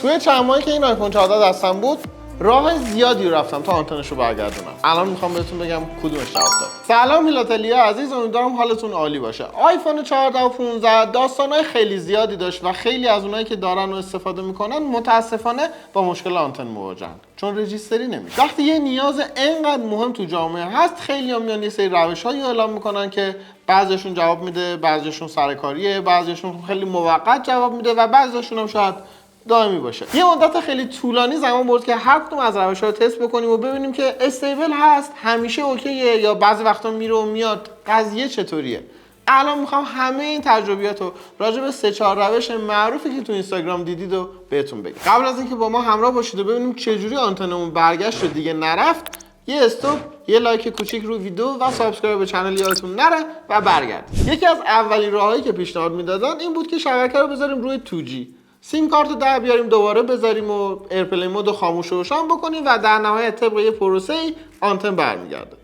توی چند ماهی که این آیفون 14 دستم بود راه زیادی رو رفتم تا آنتنش رو برگردونم. الان میخوام بهتون بگم کدومش جواب داد. سلام فیلاتلیا عزیز، امیدوارم حالتون عالی باشه. آیفون 14 و 15 داستانای خیلی زیادی داشت و خیلی از اونایی که دارن و استفاده میکنن متاسفانه با مشکل آنتن مواجهن، چون رجیستری نمیشه. وقتی یه نیاز اینقدر مهم تو جامعه هست، خیلی‌ها میان یه سری روش‌هایی اعلام میکنن که بعضیشون جواب میده، بعضیشون سرکاریه، بعضیشون خیلی موقت جواب میده و بعضیشون هم شاید دائمی باشه. یه مدت خیلی طولانی زمان برد که هر کدوم از روش‌ها رو تست بکنیم و ببینیم که استیبل هست، همیشه اوکیه یا بعضی وقتا میره و میاد، قضیه چطوریه. الان میخوام همه این تجربیات رو راجع به 3-4 روش معروفی که تو اینستاگرام دیدید و بهتون بگم. قبل از اینکه با ما همراه باشید و ببینیم چجوری آنتنمون برگشت و دیگه نرفت، یه استاپ، یه لایک کوچیک رو ویدیو و سابسکرایب به کانال یادتون نره و برگردید. یکی از اولین راههایی که پیشنهاد میدادن این بود که شبکه رو بذاریم روی 2G. سیم کارت رو در بیاریم، دوباره بذاریم و ایرپلی مود رو خاموش و روشن بکنیم و در نهایت طبق یه پروسه‌ای آنتن برمیگرده.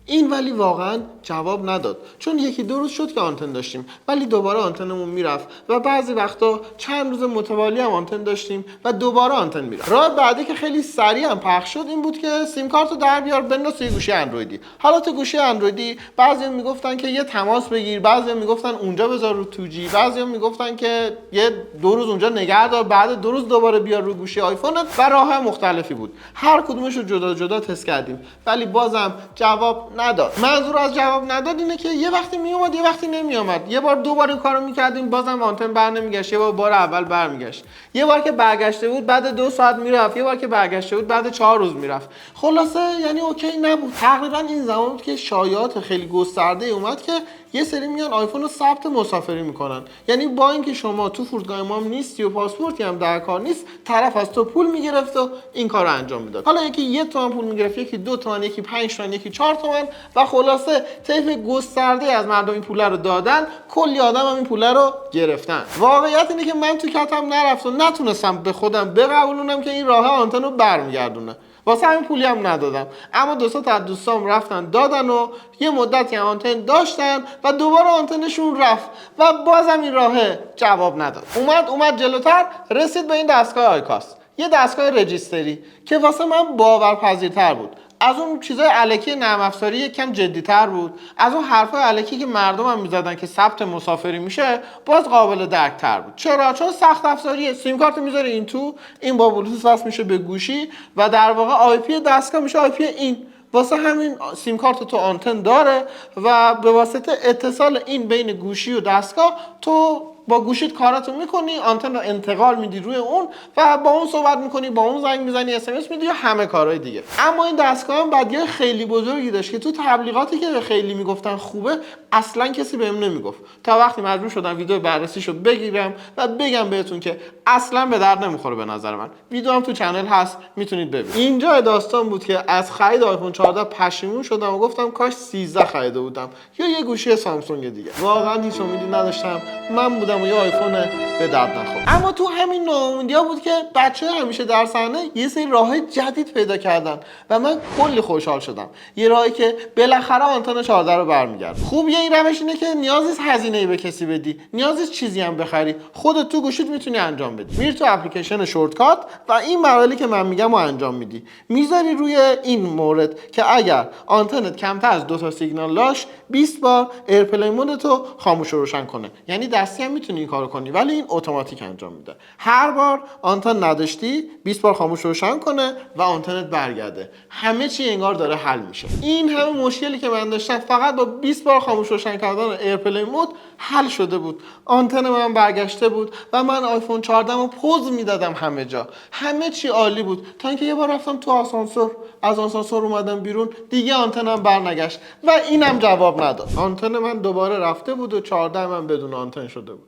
این ولی واقعا جواب نداد، چون یکی دو روز شد که آنتن داشتیم ولی دوباره آنتنمون میرفت و بعضی وقتا چند روز متوالی هم آنتن داشتیم و دوباره آنتن میرفت. راه بعدی که خیلی سریع هم پخش شد این بود که سیم کارت رو در بیار بنداز توی گوشی اندرویدی. حالا تو گوشی اندرویدی بعضیا میگفتن که یه تماس بگیر، بعضیا میگفتن اونجا بذار رو 2G، بعضیا میگفتن که یه 2 روز اونجا نگه دار، بعد 2 روز دوباره بیار رو گوشی آیفونت و راه‌های مختلفی بود. هر کدومش رو جدا جدا تست کردیم ولی بازم جواب نداد. منظور از جواب نداد اینه که یه وقتی میومد یه وقتی نمیومد. یه بار دو بار این کارو میکردیم بازم آنتن برنمیگشت، یه بار اول برمیگشت. یه بار که برگشته بود بعد 2 ساعت میرفت، یه بار که برگشته بود بعد 4 روز میرفت. خلاصه یعنی اوکی نبود. تقریبا این زمان بود که شایعات خیلی گسترده اومد که یه سری میان آیفون رو ثبت مسافری میکنن. یعنی با اینکه شما تو فرودگاه ما نیستی و پاسپورتی هم در کار نیست، طرف از تو پول میگرفت و این کارو انجام میداد. حالا یکی 1 تومن پول میگرفت، یکی 2 تومن، یکی 5 تومن، یکی 4 تومن و خلاصه طیف گسترده از مردم این پول رو دادن، کلی آدم هم این پول رو گرفتن. واقعیت اینه که من تو کتم نرفت و نتونستم به خودم بقبولونم که این راه آنتن رو برمیگردونه. واسه همین پولی هم ندادم، اما 2 تا از دوستام رفتن دادن و یه مدتی آنتن داشتن و دوباره آنتنشون رفت و بازم این راه جواب نداد. اومد جلوتر، رسید به این دستگاه آیکاس، یه دستگاه رجیستری که واسه من باورپذیرتر بود. از اون چیزای الکی نرم افزاری یکم جدی‌تر بود، از اون حرفای الکی که مردم هم می‌زدن که ثبت مسافری میشه باز قابل درک‌تر بود. چرا؟ چون سخت افزاریه. سیم کارت میذاره این تو، این با بلوتوث وصل میشه به گوشی و در واقع آی پی دستگاه میشه آی پی این. واسه همین سیم کارت تو آنتن داره و به واسطه اتصال این بین گوشی و دستگاه تو با گوشیت کاراتو میکنی، آنتن رو انتقال میدی روی اون و با اون صحبت میکنی، با اون زنگ میزنی، اس ام اس میدی یا همه کارهای دیگه. اما این دستگاه هم بدیهای خیلی بزرگی داشت که تو تبلیغاتی که خیلی میگفتن خوبه اصلا کسی بهم نمیگفت، تا وقتی مجبور شدم ویدیو بررسیشو بگیرم و بگم بهتون که اصلا به درد نمیخوره. به نظر من ویدیو هم تو کانال هست، میتونید ببینید. اینجا داستان بود که از خرید آیفون 14 پشیمون شدم و گفتم کاش 13 خریده بودم یا یه گوشی سامسونگ دیگه. واقعا هیچ امیدی نداشتم، من بودم و یه آیفون به درد نخور. اما تو همین ناامیدی‌ها بود که بچه همیشه در صحنه یه سری راههای جدید پیدا کردن و من کلی خوشحال شدم. یه راهی که بالاخره آنتن 14 رو برمیگرد. خوبیه این روش اینه که نیاز نیست هزینه‌ای به کسی بدی، نیاز نیست چیزی هم بخری، خودت تو گوشیت میتونی انجام بدی. میری تو اپلیکیشن شورتکات و این مراحلی که من میگم رو انجام میدی. میذاری روی این مورد که اگر آنتنت کمتر از 2 تا سیگنال داشت 20 بار ایرپلی مودتو خاموش و روشن کنه. یعنی دستی هم میتونی این کارو کنی ولی این اتوماتیک انجام میده. هر بار آنتن نداشتی 20 بار خاموش و روشن کنه و آنتنت برگرده. همه چی انگار داره حل میشه. این همه مشکلی که من داشتم فقط با 20 بار خاموش و روشن کردن ایرپلی مود حل شده بود. آنتن من برگشته بود و من آیفون 14 رو پوز میدادم همه جا. همه چی عالی بود تا اینکه یه بار رفتم تو آسانسور، از آسانسور اومدم بیرون، دیگه آنتنم برنگشت و اینم جواب نداد. آنتن من دوباره رفته بود و 14 من بدون آنتن شده بود.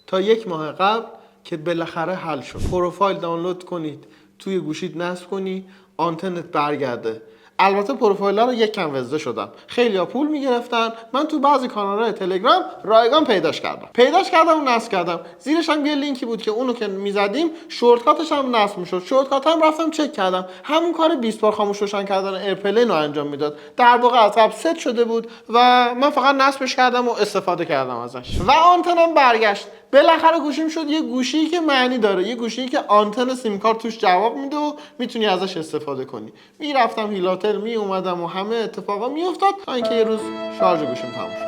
تا 1 ماه قبل که بالاخره حل شد. پروفایل دانلود کنید، توی گوشیت نصب کنی، آنتنت برگرده. البته پروفایل‌ها رو یکم وزده شدم. خیلی‌ها پول می‌گرفتن. من تو بعضی کانال‌های تلگرام رایگان پیداش کردم و نصب کردم. زیرش هم یه لینکی بود که اونو که می‌زدیم شورتکاتش هم نصب می‌شد. شورتکات هم رفتم چک کردم. همون کار 20 بار خاموش روشن کردن ایرپلی رو انجام میداد. در واقع از قبل ست شده بود و من فقط نصبش کردم و استفاده کردم ازش. و آنتنم برگشت. بالاخره گوشیم شد یه گوشی که معنی داره، یه گوشی که آنتن سیم کارت توش جواب میده و میتونی ازش استفاده کنی. میرفتم هیلاتل میومدم و همه اتفاقا میافتاد تا اینکه یه روز شارژ گوشیم تموم شد.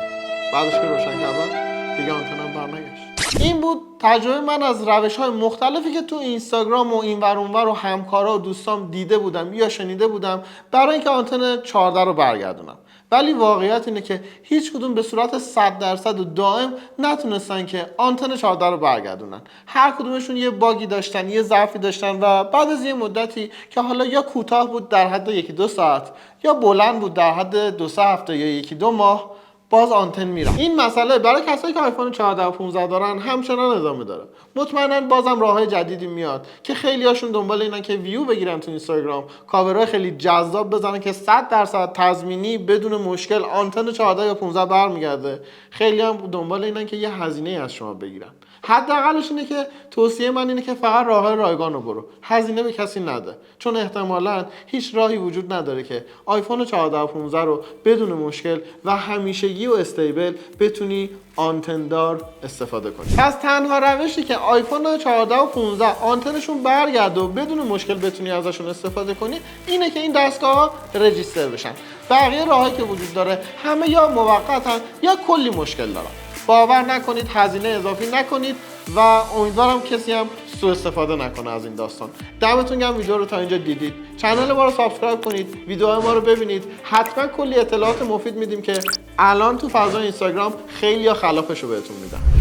بعدش که روشن کردم دیگه آنتنم برنگشت. این بود تجربه من از روش‌های مختلفی که تو اینستاگرام و اینور اونور و همکارا و دوستام دیده بودم یا شنیده بودم برای اینکه آنتن 14 رو برگردونم. ولی واقعیت اینه که هیچ کدوم به صورت 100% و دائم نتونستن که آنتن 14 رو برگردونن. هر کدومشون یه باگی داشتن، یه ضعفی داشتن و بعد از یه مدتی که حالا یا کوتاه بود در حد 1-2 ساعت یا بلند بود در حد 2-3 هفته یا 1-2 ماه باز آنتن میره. این مسئله برای کسایی که آیفون 14 و 15 دارن همچنان ادامه داره. مطمئنا بازم راههای جدیدی میاد که خیلی هاشون دنبال اینن که ویو بگیرن تو اینستاگرام، کاورهای خیلی جذاب بزنن که 100% تضمینی بدون مشکل آنتن 14 یا 15 برمیگرده. خیلی هم دنبال اینن که یه هزینه از شما بگیرن. حداقلش اینه که توصیه من اینه که فقط راههای رایگان رو برو، هزینه به کسی نده، چون احتمالاً هیچ راهی وجود نداره که آیفون 14 و 15 رو بدون مشکل و همیشگی و استیبل بتونی آنتن دار استفاده کنی. پس تنها روشی که آیفون 14 و 15 آنتنشون برگرده و بدون مشکل بتونی ازشون استفاده کنی اینه که این دستگاه رجیستر بشن. بقیه راهایی که وجود داره همه یا موقتن یا کلی مشکل دارن. باور نکنید، هزینه اضافی نکنید و امیدوارم کسی هم سوء استفاده نکنه از این داستان. دمتون گرم ویدیو رو تا اینجا دیدید. کانال ما رو سابسکرایب کنید، ویدیوهای ما رو ببینید. حتما کلی اطلاعات مفید میدیم که الان تو فضای اینستاگرام خیلی خلافش رو بهتون میدن.